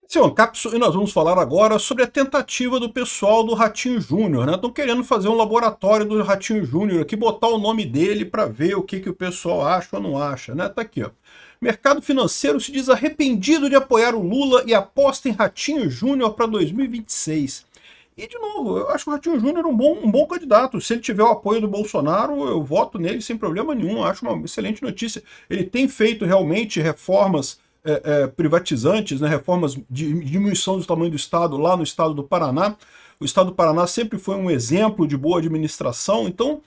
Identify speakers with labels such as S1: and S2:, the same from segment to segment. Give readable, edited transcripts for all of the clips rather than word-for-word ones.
S1: Esse é o Ancapso e nós vamos falar agora sobre a tentativa do pessoal do Ratinho Júnior, né? Estão querendo fazer um laboratório do Ratinho Júnior aqui, botar o nome dele para ver o que o pessoal acha ou não acha, né? Tá aqui, ó. Mercado financeiro se diz arrependido de apoiar o Lula e aposta em Ratinho Júnior para 2026. E, de novo, eu acho que o Ratinho Júnior é um bom candidato. Se ele tiver o apoio do Bolsonaro, eu voto nele sem problema nenhum. Eu acho uma excelente notícia. Ele tem feito realmente reformas privatizantes, né, reformas de diminuição do tamanho do Estado lá no estado do Paraná. O estado do Paraná sempre foi um exemplo de boa administração, então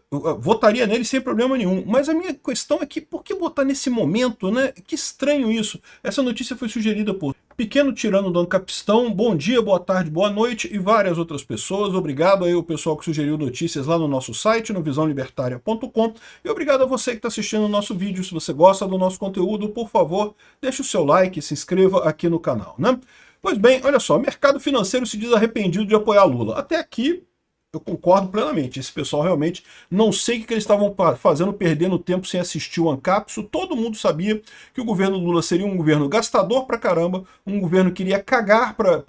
S1: eu votaria nele sem problema nenhum. Mas a minha questão é que, por que botar nesse momento, né? Que estranho isso. Essa notícia foi sugerida por Pequeno Tirano do Ancapistão, bom dia, boa tarde, boa noite, e várias outras pessoas. Obrigado aí ao pessoal que sugeriu notícias lá no nosso site, no visãolibertaria.com, e obrigado a você que está assistindo o nosso vídeo. Se você gosta do nosso conteúdo, por favor, deixe o seu like e se inscreva aqui no canal, né? Pois bem, olha só, mercado financeiro se diz arrependido de apoiar Lula. Até aqui, eu concordo plenamente. Esse pessoal realmente, não sei o que eles estavam fazendo, perdendo tempo sem assistir o Ancapso. Todo mundo sabia que o governo Lula seria um governo gastador pra caramba, um governo que iria cagar para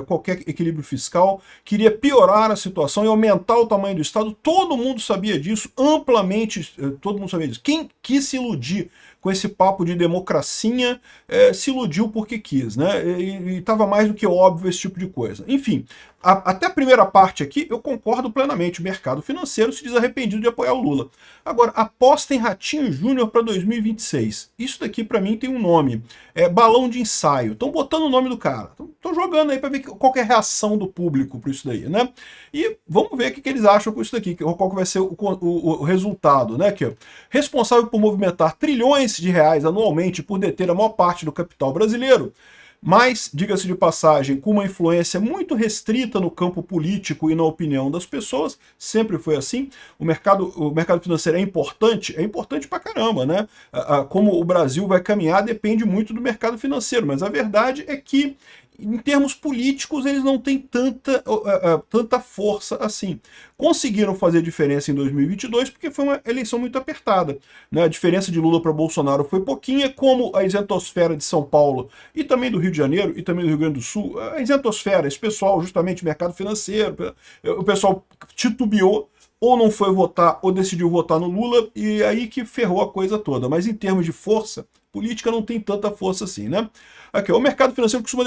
S1: qualquer equilíbrio fiscal, queria piorar a situação e aumentar o tamanho do Estado. Todo mundo sabia disso, amplamente, todo mundo sabia disso. Quem quis se iludir com esse papo de democracia, se iludiu porque quis, né? E estava mais do que óbvio esse tipo de coisa. Enfim, até a primeira parte aqui, eu concordo plenamente. O mercado financeiro se diz arrependido de apoiar o Lula. Agora, aposta em Ratinho Júnior para 2026. Isso daqui, para mim, tem um nome. É balão de ensaio. Estão botando o nome do cara. Estão jogando aí para ver qual que é a reação do público para isso daí, né? E vamos ver o que eles acham com isso daqui, qual que vai ser o resultado, né? Aqui, ó. Responsável por movimentar trilhões de reais anualmente por deter a maior parte do capital brasileiro, mas, diga-se de passagem, com uma influência muito restrita no campo político e na opinião das pessoas, sempre foi assim. O mercado financeiro é importante pra caramba, né? Como o Brasil vai caminhar depende muito do mercado financeiro, mas a verdade é que, em termos políticos, eles não têm tanta força assim. Conseguiram fazer diferença em 2022 porque foi uma eleição muito apertada, né? A diferença de Lula para Bolsonaro foi pouquinha, como a isentosfera de São Paulo e também do Rio de Janeiro e também do Rio Grande do Sul. A isentosfera, esse pessoal, justamente mercado financeiro, o pessoal titubeou, ou não foi votar, ou decidiu votar no Lula, e aí que ferrou a coisa toda. Mas em termos de força, política não tem tanta força assim, né? Aqui, o mercado financeiro costuma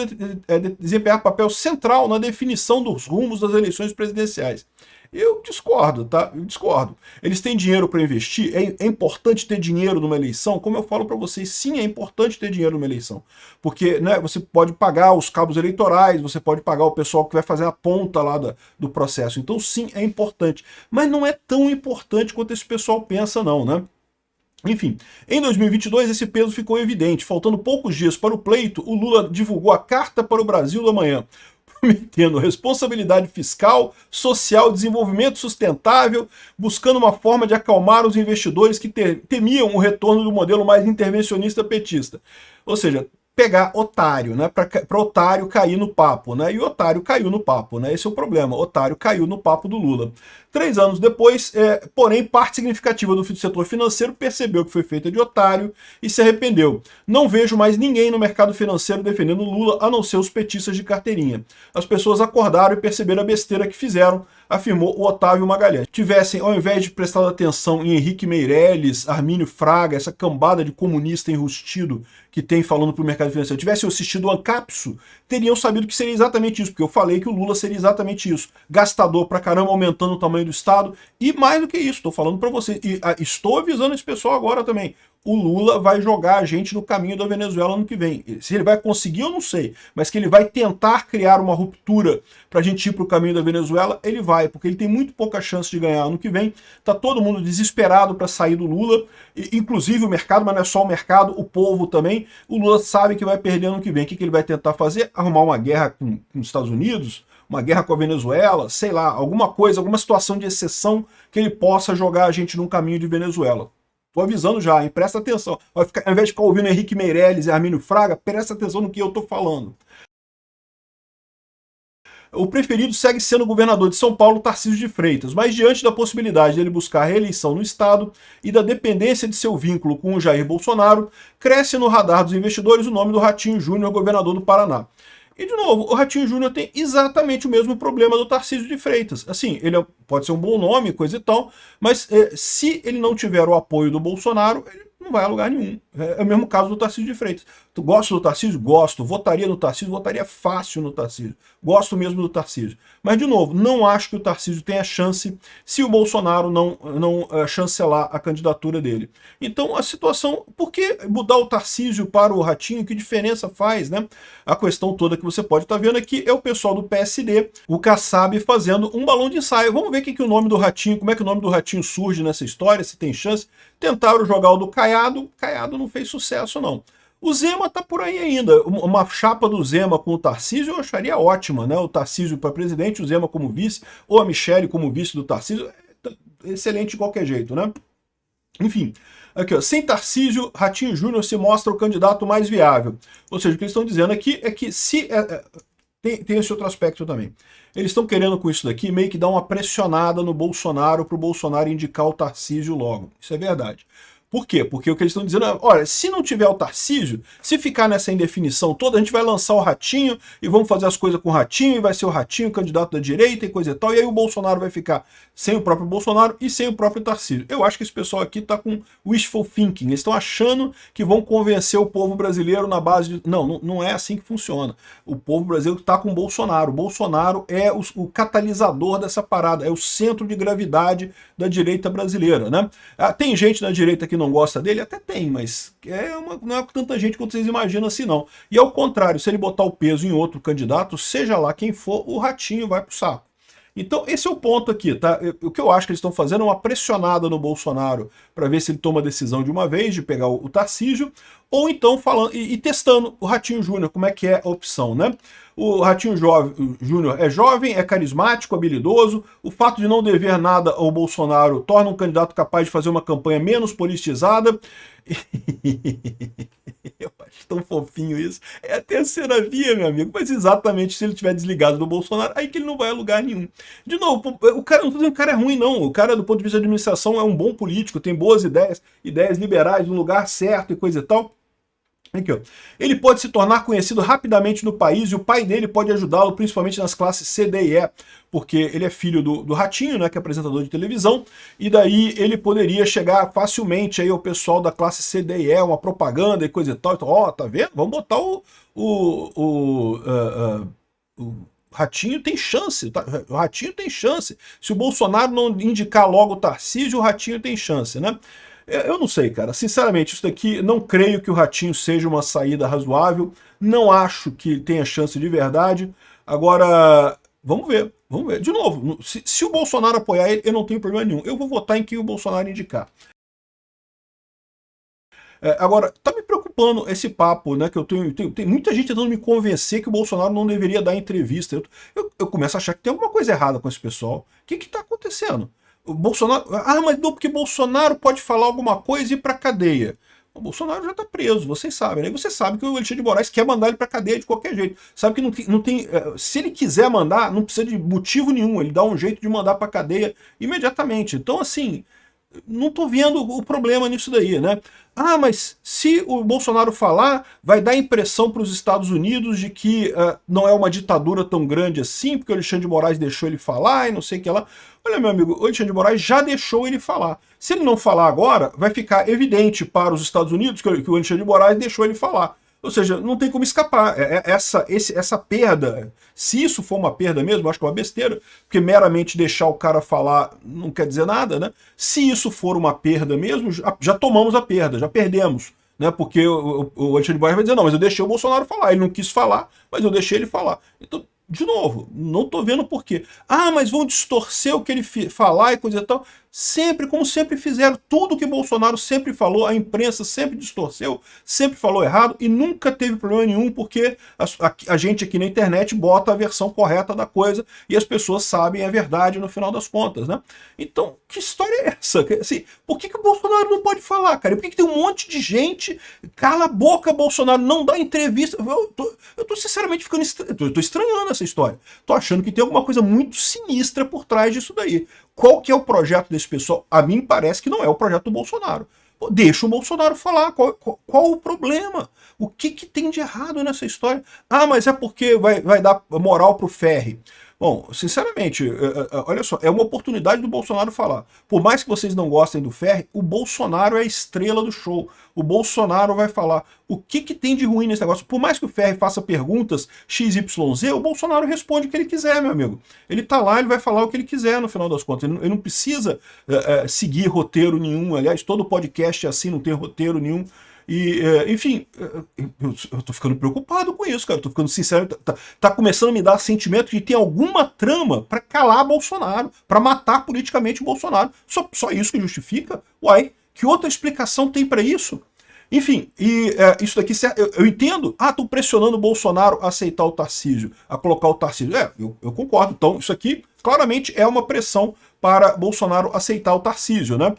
S1: desempenhar papel central na definição dos rumos das eleições presidenciais. Eu discordo, tá? Eu discordo. Eles têm dinheiro para investir? É importante ter dinheiro numa eleição? Como eu falo para vocês, sim, é importante ter dinheiro numa eleição. Porque, né, você pode pagar os cabos eleitorais, você pode pagar o pessoal que vai fazer a ponta lá do processo. Então, sim, é importante. Mas não é tão importante quanto esse pessoal pensa, não, né? Enfim, em 2022 esse peso ficou evidente. Faltando poucos dias para o pleito, o Lula divulgou a Carta para o Brasil do Amanhã, prometendo responsabilidade fiscal, social, desenvolvimento sustentável, buscando uma forma de acalmar os investidores que temiam o retorno do modelo mais intervencionista petista. Ou seja, pegar otário, né? Para otário cair no papo, né? E o otário caiu no papo, né? Esse é o problema. Otário caiu no papo do Lula. 3 anos depois, porém, parte significativa do setor financeiro percebeu que foi feita de otário e se arrependeu. Não vejo mais ninguém no mercado financeiro defendendo Lula, a não ser os petistas de carteirinha. As pessoas acordaram e perceberam a besteira que fizeram, afirmou o Otávio Magalhães. Tivessem, ao invés de prestar atenção em Henrique Meirelles, Armínio Fraga, essa cambada de comunista enrustido que tem falando para o mercado financeiro, tivessem assistido o Ancapso, teriam sabido que seria exatamente isso, porque eu falei que o Lula seria exatamente isso. Gastador pra caramba, aumentando o tamanho do Estado, e mais do que isso, estou falando para você, e estou avisando esse pessoal agora também, o Lula vai jogar a gente no caminho da Venezuela ano que vem. Se ele vai conseguir, eu não sei, mas que ele vai tentar criar uma ruptura para a gente ir para o caminho da Venezuela, ele vai, porque ele tem muito pouca chance de ganhar ano que vem. Tá todo mundo desesperado para sair do Lula, inclusive o mercado, mas não é só o mercado, o povo também. O Lula sabe que vai perder ano que vem. O que ele vai tentar fazer? Arrumar uma guerra com os Estados Unidos, uma guerra com a Venezuela, sei lá, alguma coisa, alguma situação de exceção que ele possa jogar a gente num caminho de Venezuela. Tô avisando já, hein? Presta atenção. Ao invés de ficar ouvindo Henrique Meirelles e Armínio Fraga, presta atenção no que eu tô falando. o preferido segue sendo o governador de São Paulo, Tarcísio de Freitas, mas diante da possibilidade dele buscar a reeleição no estado e da dependência de seu vínculo com o Jair Bolsonaro, cresce no radar dos investidores o nome do Ratinho Júnior, governador do Paraná. E, de novo, o Ratinho Júnior tem exatamente o mesmo problema do Tarcísio de Freitas. Assim, ele pode ser um bom nome, coisa e tal, mas se ele não tiver o apoio do Bolsonaro, ele não vai a lugar nenhum. É o mesmo caso do Tarcísio de Freitas. Tu gosta do Tarcísio? Gosto. Votaria no Tarcísio? Votaria fácil no Tarcísio. Gosto mesmo do Tarcísio. Mas, de novo, não acho que o Tarcísio tenha chance se o Bolsonaro não chancelar a candidatura dele. Então, a situação... Por que mudar o Tarcísio para o Ratinho? Que diferença faz, né? A questão toda que você pode estar vendo aqui é o pessoal do PSD, o Kassab, fazendo um balão de ensaio. Vamos ver o nome do Ratinho, como é que o nome do Ratinho surge nessa história, se tem chance. Tentaram jogar o do Caiado não fez sucesso, não. O Zema tá por aí ainda. Uma chapa do Zema com o Tarcísio eu acharia ótima, né? O Tarcísio para presidente, o Zema como vice, ou a Michele como vice do Tarcísio. Excelente de qualquer jeito, né? Enfim, aqui, ó, sem Tarcísio, Ratinho Júnior se mostra o candidato mais viável. Ou seja, o que eles estão dizendo aqui é que se... Tem esse outro aspecto também. Eles estão querendo com isso daqui meio que dar uma pressionada no Bolsonaro para o Bolsonaro indicar o Tarcísio logo. Isso é verdade. Por quê? Porque o que eles estão dizendo é, olha, se não tiver o Tarcísio, se ficar nessa indefinição toda, a gente vai lançar o Ratinho e vamos fazer as coisas com o Ratinho, e vai ser o Ratinho candidato da direita e coisa e tal, e aí o Bolsonaro vai ficar sem o próprio Bolsonaro e sem o próprio Tarcísio. Eu acho que esse pessoal aqui está com wishful thinking, eles estão achando que vão convencer o povo brasileiro na base de... Não, não é assim que funciona. O povo brasileiro está com o Bolsonaro. O Bolsonaro é o catalisador dessa parada, é o centro de gravidade da direita brasileira, né? Tem gente na direita que não gosta dele? Até tem, mas não é tanta gente quanto vocês imaginam assim, não. E ao contrário, se ele botar o peso em outro candidato, seja lá quem for, o Ratinho vai pro saco. Então, esse é o ponto aqui, tá? O que eu acho que eles estão fazendo é uma pressionada no Bolsonaro para ver se ele toma a decisão de uma vez, de pegar o Tarcísio, ou então falando e testando o Ratinho Júnior, como é que é a opção, né? O Ratinho Júnior é jovem, é carismático, habilidoso. O fato de não dever nada ao Bolsonaro torna um candidato capaz de fazer uma campanha menos politizada. Eu acho tão fofinho isso. É a terceira via, meu amigo. Mas exatamente se ele estiver desligado do Bolsonaro, aí que ele não vai a lugar nenhum. De novo, o cara, não estou dizendo que o cara é ruim, não. O cara, do ponto de vista de administração, é um bom político, tem boas ideias, ideias liberais, no lugar certo e coisa e tal. Aqui, ó. Ele pode se tornar conhecido rapidamente no país e o pai dele pode ajudá-lo, principalmente nas classes C, D e E, porque ele é filho do Ratinho, né, que é apresentador de televisão, e daí ele poderia chegar facilmente aí ao pessoal da classe C, D e E, uma propaganda e coisa e tal. Então, ó, tá vendo? Vamos botar o Ratinho tem chance, tá? O Ratinho tem chance. Se o Bolsonaro não indicar logo o Tarcísio, o Ratinho tem chance, né? Eu não sei, cara. Sinceramente, isso daqui, não creio que o Ratinho seja uma saída razoável. Não acho que tenha chance de verdade. Agora, vamos ver. Vamos ver. De novo, se o Bolsonaro apoiar ele, eu não tenho problema nenhum. Eu vou votar em quem o Bolsonaro indicar. Agora, tá me preocupando esse papo, né? Que tem muita gente tentando me convencer que o Bolsonaro não deveria dar entrevista. Eu começo a achar que tem alguma coisa errada com esse pessoal. O que tá acontecendo? O Bolsonaro... mas não, porque Bolsonaro pode falar alguma coisa e ir pra cadeia. O Bolsonaro já tá preso, vocês sabem, né? Você sabe que o Alexandre de Moraes quer mandar ele pra cadeia de qualquer jeito. Sabe que não tem... Se ele quiser mandar, não precisa de motivo nenhum. Ele dá um jeito de mandar pra cadeia imediatamente. Então, assim... Não tô vendo o problema nisso daí, né? Mas se o Bolsonaro falar, vai dar impressão para os Estados Unidos de que não é uma ditadura tão grande assim, porque o Alexandre de Moraes deixou ele falar e não sei o que lá. Olha, meu amigo, o Alexandre de Moraes já deixou ele falar. Se ele não falar agora, vai ficar evidente para os Estados Unidos que o Alexandre de Moraes deixou ele falar. Ou seja, não tem como escapar. Essa perda, se isso for uma perda mesmo, eu acho que é uma besteira, porque meramente deixar o cara falar não quer dizer nada, né? Se isso for uma perda mesmo, já tomamos a perda, já perdemos. Né? Porque o Alexandre de Moraes vai dizer, não, mas eu deixei o Bolsonaro falar, ele não quis falar, mas eu deixei ele falar. Então, de novo, não tô vendo por quê. Mas vão distorcer o que ele falar e coisa e tal. Sempre, como sempre fizeram, tudo que Bolsonaro sempre falou, a imprensa sempre distorceu, sempre falou errado e nunca teve problema nenhum, porque a gente aqui na internet bota a versão correta da coisa e as pessoas sabem a verdade no final das contas, né? Então, que história é essa? Assim, por que o Bolsonaro não pode falar, cara? Por que tem um monte de gente, cala a boca, Bolsonaro, não dá entrevista? Eu tô sinceramente ficando eu tô estranhando essa história. Tô achando que tem alguma coisa muito sinistra por trás disso daí. Qual que é o projeto desse pessoal? A mim parece que não é o projeto do Bolsonaro. Pô, deixa o Bolsonaro falar. Qual o problema? O que tem de errado nessa história? Ah, mas é porque vai dar moral pro Ferri. Bom, sinceramente, olha só, é uma oportunidade do Bolsonaro falar. Por mais que vocês não gostem do Ferri, o Bolsonaro é a estrela do show. O Bolsonaro vai falar o que tem de ruim nesse negócio. Por mais que o Ferri faça perguntas XYZ, o Bolsonaro responde o que ele quiser, meu amigo. Ele tá lá, ele vai falar o que ele quiser no final das contas. Ele não precisa seguir roteiro nenhum. Aliás, todo podcast é assim, não tem roteiro nenhum. E, enfim, eu tô ficando preocupado com isso, cara. Eu tô ficando sincero. Tá começando a me dar sentimento de ter alguma trama para calar Bolsonaro, para matar politicamente Bolsonaro. Só isso que justifica? Uai, que outra explicação tem para isso? Enfim, isso daqui, eu entendo. Ah, tô pressionando o Bolsonaro a aceitar o Tarcísio, a colocar o Tarcísio. Eu concordo. Então, isso aqui claramente é uma pressão para Bolsonaro aceitar o Tarcísio, né?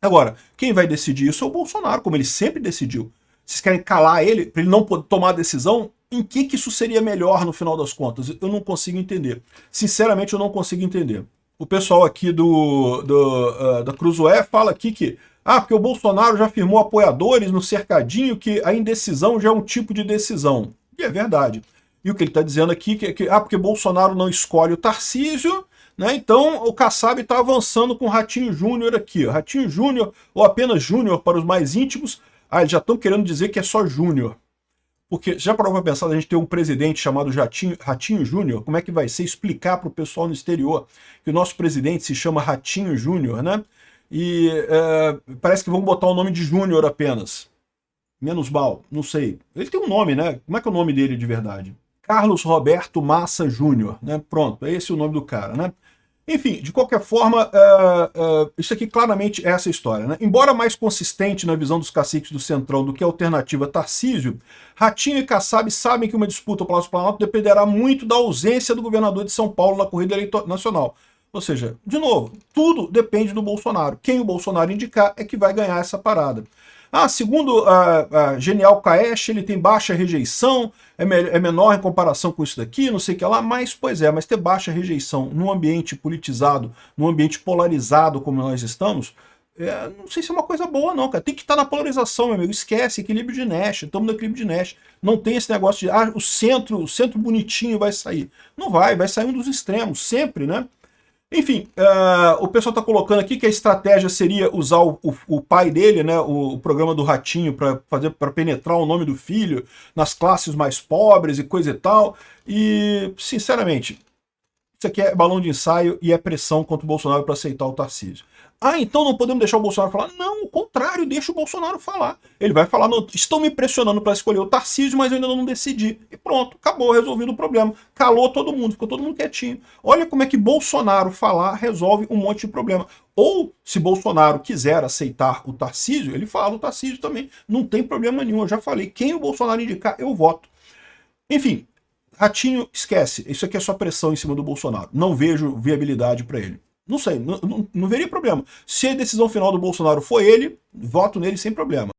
S1: Agora, quem vai decidir isso é o Bolsonaro, como ele sempre decidiu. Vocês querem calar ele, para ele não poder tomar a decisão? Em que isso seria melhor no final das contas? Eu não consigo entender. Sinceramente, eu não consigo entender. O pessoal aqui da Cruzoé fala aqui que porque o Bolsonaro já firmou apoiadores no cercadinho, que a indecisão já é um tipo de decisão. E é verdade. E o que ele está dizendo aqui porque Bolsonaro não escolhe o Tarcísio, né? Então o Kassab está avançando com o Ratinho Júnior aqui. Ó. Ratinho Júnior, ou apenas Júnior para os mais íntimos. Eles já estão querendo dizer que é só Júnior. Porque já parou para pensar a gente ter um presidente chamado Ratinho Júnior? Como é que vai ser explicar para o pessoal no exterior que o nosso presidente se chama Ratinho Júnior, né? E parece que vão botar o nome de Júnior apenas. Menos mal, não sei. Ele tem um nome, né? Como é que é o nome dele de verdade? Carlos Roberto Massa Júnior, né? Pronto, é esse o nome do cara, né? Enfim, de qualquer forma, isso aqui claramente é essa história, né? Embora mais consistente na visão dos caciques do Centrão do que a alternativa Tarcísio, Ratinho e Kassab sabem que uma disputa ao Palácio Planalto dependerá muito da ausência do governador de São Paulo na corrida nacional. Ou seja, de novo, tudo depende do Bolsonaro. Quem o Bolsonaro indicar é que vai ganhar essa parada. Segundo a Genial Cash, ele tem baixa rejeição, é menor em comparação com isso daqui, não sei o que lá, mas, pois é, mas ter baixa rejeição num ambiente politizado, num ambiente polarizado como nós estamos, não sei se é uma coisa boa não, cara. Tem que estar na polarização, meu amigo. Esquece, equilíbrio de Nash, estamos no equilíbrio de Nash. Não tem esse negócio de, o centro bonitinho vai sair. Não vai sair um dos extremos, sempre, né? Enfim, o pessoal está colocando aqui que a estratégia seria usar o pai dele, né, o programa do Ratinho, para penetrar o nome do filho nas classes mais pobres e coisa e tal. E, sinceramente, isso aqui é balão de ensaio e é pressão contra o Bolsonaro para aceitar o Tarcísio. Então não podemos deixar o Bolsonaro falar? Não, o contrário, deixa o Bolsonaro falar. Ele vai falar, não, estão me pressionando para escolher o Tarcísio, mas eu ainda não decidi. E pronto, acabou, resolvido o problema. Calou todo mundo, ficou todo mundo quietinho. Olha como é que Bolsonaro falar resolve um monte de problema. Ou, se Bolsonaro quiser aceitar o Tarcísio, ele fala o Tarcísio também. Não tem problema nenhum, eu já falei. Quem o Bolsonaro indicar, eu voto. Enfim, Ratinho, esquece. Isso aqui é só pressão em cima do Bolsonaro. Não vejo viabilidade para ele. Não sei, não veria problema. Se a decisão final do Bolsonaro for ele, voto nele sem problema.